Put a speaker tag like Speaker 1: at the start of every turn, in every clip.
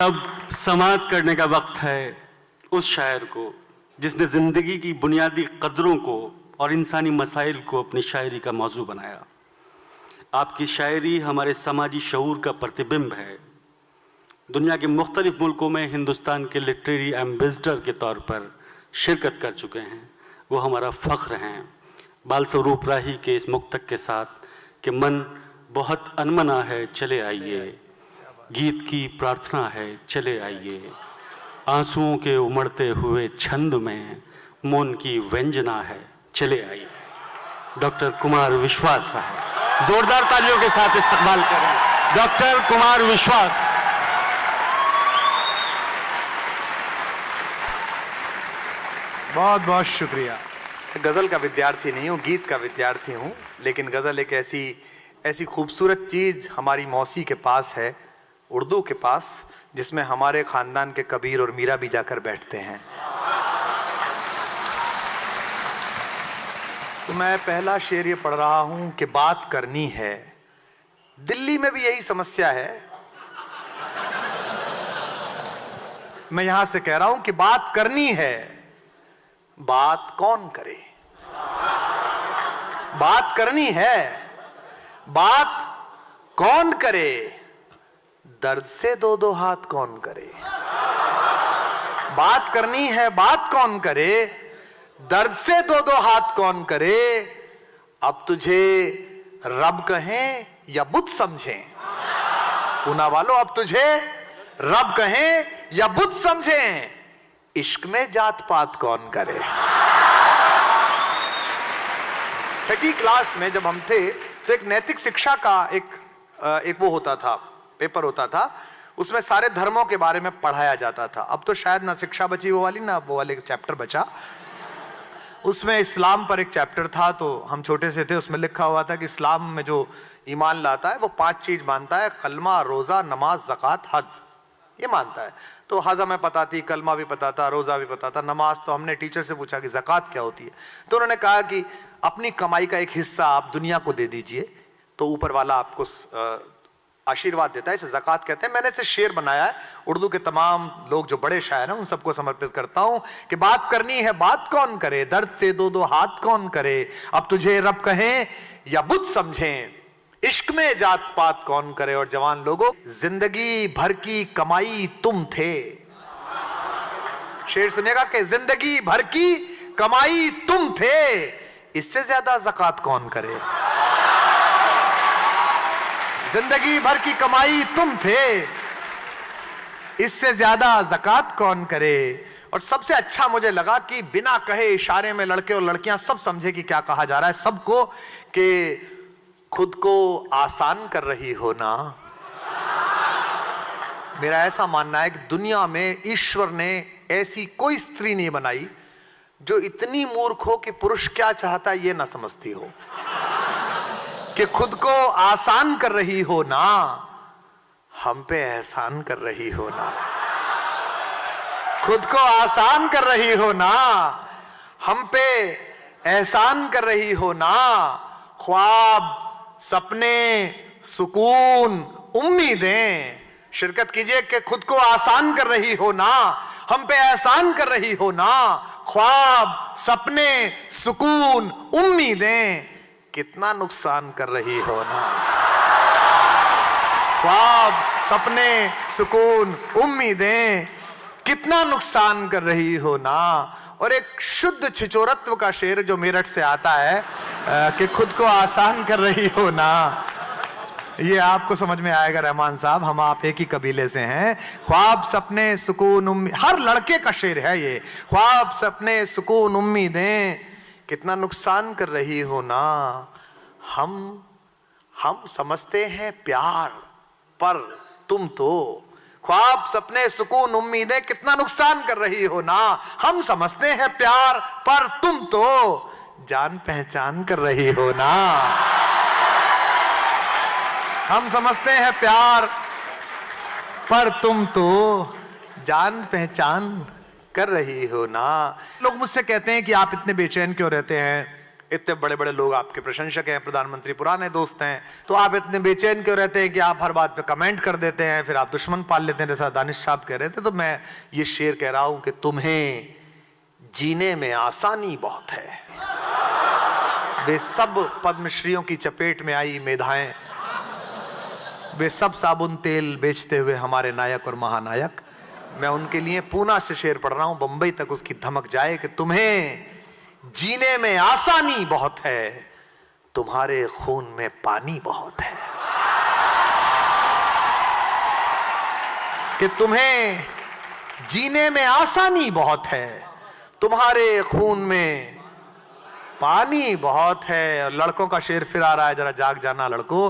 Speaker 1: अब समाप्त करने का वक्त है उस शायर को जिसने जिंदगी की बुनियादी कदरों को और इंसानी मसाइल को अपनी शायरी का मौजू बनाया। आपकी शायरी हमारे समाजी शऊर का प्रतिबिंब है। दुनिया के मुख्तलिफ मुल्कों में हिंदुस्तान के लिटरेरी एम्बेसडर के तौर पर शिरकत कर चुके हैं। वो हमारा फ़ख्र हैं। बाल स्वरूप राही के इस मुक्तक के साथ कि मन बहुत अनमना है चले आइए, गीत की प्रार्थना है चले आइए, आंसुओं के उमड़ते हुए छंद में मौन की व्यंजना है चले आइए। डॉक्टर कुमार विश्वास साहब, जोरदार तालियों के साथ इस्तकबाल करें डॉक्टर कुमार विश्वास।
Speaker 2: बहुत बहुत शुक्रिया। गज़ल का विद्यार्थी नहीं हूँ, गीत का विद्यार्थी हूँ, लेकिन गज़ल एक ऐसी खूबसूरत चीज़ हमारी मौसी के पास है, उर्दू के पास, जिसमें हमारे ख़ानदान के कबीर और मीरा भी जाकर बैठते हैं। तो मैं पहला शेर ये पढ़ रहा हूँ कि बात करनी है। दिल्ली में भी यही समस्या है। मैं यहाँ से कह रहा हूँ कि बात करनी है, बात कौन करे। बात करनी है, बात कौन करे, दर्द से दो दो हाथ कौन करे। बात करनी है, बात कौन करे, दर्द से दो दो हाथ कौन करे। अब तुझे रब कहें या बुत समझें, पूना वालों, अब तुझे रब कहें या बुत समझें, इश्क में जात पात कौन करे। छठी क्लास में जब हम थे तो एक नैतिक शिक्षा का एक वो होता था, पेपर होता था, उसमें सारे धर्मों के बारे में पढ़ाया जाता था। अब तो शायद ना शिक्षा बची वो वाली, ना वो वाले चैप्टर बचा। उसमें इस्लाम पर एक चैप्टर था, तो हम छोटे से थे, उसमें लिखा हुआ था कि इस्लाम में जो ईमान लाता है वो 5 चीज मानता है, कलमा, रोजा, नमाज, ज़कात, हज, ये मानता है। तो हज हमें पता थी, कलमा भी पता था, रोजा भी पता था, नमाज तो हमने टीचर से पूछा कि ज़कात क्या होती है, तो उन्होंने कहा कि अपनी कमाई का एक हिस्सा आप दुनिया को दे दीजिए तो ऊपर वाला आपको आशीर्वाद देता है, इसे ज़कात कहते हैं। मैंने इसे शेर बनाया है, उर्दू के तमाम लोग जो बड़े शायर हैं उन सबको समर्पित करता हूं कि बात करनी है, बात कौन करे, दर्द से दो दो हाथ कौन करे। अब तुझे रब कहें या बुत समझें, इश्क में जात पात कौन करे। और जवान लोगों, जिंदगी भर की कमाई तुम थे। शेर सुनिएगा कि जिंदगी भर की कमाई तुम थे, इससे ज्यादा ज़कात कौन करे। जिंदगी भर की कमाई तुम थे, इससे ज्यादा ज़कात कौन करे। और सबसे अच्छा मुझे लगा कि बिना कहे इशारे में लड़के और लड़कियां सब समझे कि क्या कहा जा रहा है सबको, कि खुद को आसान कर रही हो ना। मेरा ऐसा मानना है कि दुनिया में ईश्वर ने ऐसी कोई स्त्री नहीं बनाई जो इतनी मूर्ख हो कि पुरुष क्या चाहता है ये ना समझती हो, कि खुद को आसान कर रही हो ना, हम पे एहसान कर रही हो ना। खुद को आसान कर रही हो ना, हम पे एहसान कर रही हो ना। ख्वाब, सपने, सुकून, उम्मीदें, शिरकत कीजिए कि खुद को आसान कर रही हो ना, हम पे एहसान कर रही हो ना। ख्वाब, सपने, सुकून, उम्मीदें, कितना नुकसान कर रही हो ना। ख्वाब, सपने, सुकून, उम्मीदें, कितना नुकसान कर रही हो ना। और एक शुद्ध छिचोरत्व का शेर जो मेरठ से आता है कि खुद को आसान कर रही हो ना, ये आपको समझ में आएगा रहमान साहब, हम आप एक ही कबीले से हैं। ख्वाब, सपने, सुकून, उम्मीद, हर लड़के का शेर है ये। ख्वाब, सपने, सुकून, उम्मीदें, कितना नुकसान कर रही हो ना। हम समझते हैं प्यार, पर तुम तो ख्वाब, सपने, सुकून, उम्मीदें, कितना नुकसान कर रही हो ना। हम समझते हैं प्यार, पर तुम तो जान पहचान कर रही हो ना। हम समझते हैं प्यार, पर तुम तो जान पहचान कर रही हो ना। लोग मुझसे कहते हैं कि आप इतने बेचैन क्यों रहते हैं, इतने बड़े बड़े लोग आपके प्रशंसक हैं, प्रधानमंत्री पुराने दोस्त हैं, तो आप इतने बेचैन क्यों रहते हैं कि आप हर बात पे कमेंट कर देते हैं, फिर आप दुश्मन पाल लेते हैं, जैसा दानिश साहब कह रहे थे। तो मैं ये शेर कह रहा हूं कि तुम्हें जीने में आसानी बहुत है। वे सब पद्मश्रियों की चपेट में आई मेधाएं, वे सब साबुन तेल बेचते हुए हमारे नायक और महानायक। मैं उनके लिए पूना से शेर पढ़ रहा हूं, बंबई तक उसकी धमक जाए कि तुम्हें जीने में आसानी बहुत है, तुम्हारे खून में पानी बहुत है। कि तुम्हें जीने में आसानी बहुत है, तुम्हारे खून में पानी बहुत है। और लड़कों का शेर फिर आ रहा है, जरा जाग जाना लड़कों,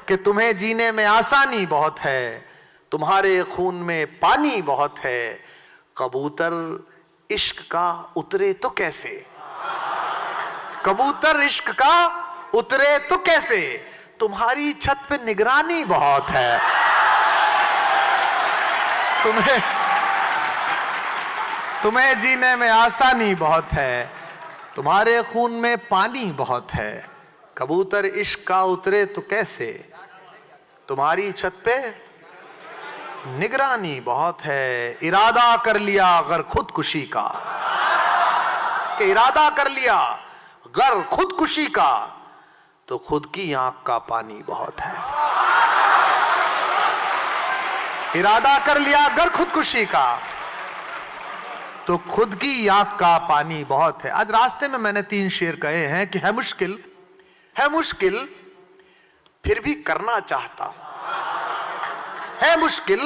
Speaker 2: कि तुम्हें जीने में आसानी बहुत है, तुम्हारे खून में पानी बहुत है। कबूतर इश्क का उतरे तो कैसे, कबूतर इश्क का उतरे तो कैसे, तुम्हारी छत पे निगरानी बहुत है। तुम्हें जीने में आसानी बहुत है, तुम्हारे खून में पानी बहुत है। कबूतर इश्क का उतरे तो कैसे, तुम्हारी छत पे निगरानी बहुत है। इरादा कर लिया अगर खुदकुशी का, कि इरादा कर लिया अगर खुदकुशी का, तो खुद की आंख का पानी बहुत है। इरादा कर लिया अगर खुदकुशी का, तो खुद की आंख का पानी बहुत है। आज रास्ते में मैंने 3 शेर कहे हैं कि है मुश्किल फिर भी करना चाहता हूं, है मुश्किल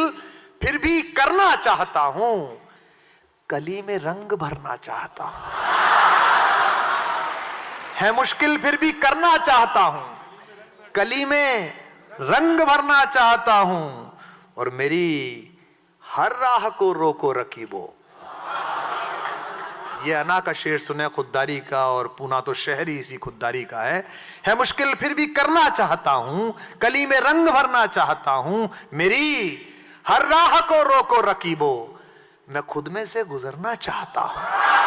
Speaker 2: फिर भी करना चाहता हूं, कली में रंग भरना चाहता हूं। है मुश्किल फिर भी करना चाहता हूं, कली में रंग भरना चाहता हूं, और मेरी हर राह को रोको रकीबो। ये अना का शेर सुने खुददारी का, और पूना तो शहरी इसी खुददारी का है मुश्किल फिर भी करना चाहता हूं, कली में रंग भरना चाहता हूं, मेरी हर राह को रोको रकीबो। मैं खुद में से गुजरना चाहता हूं।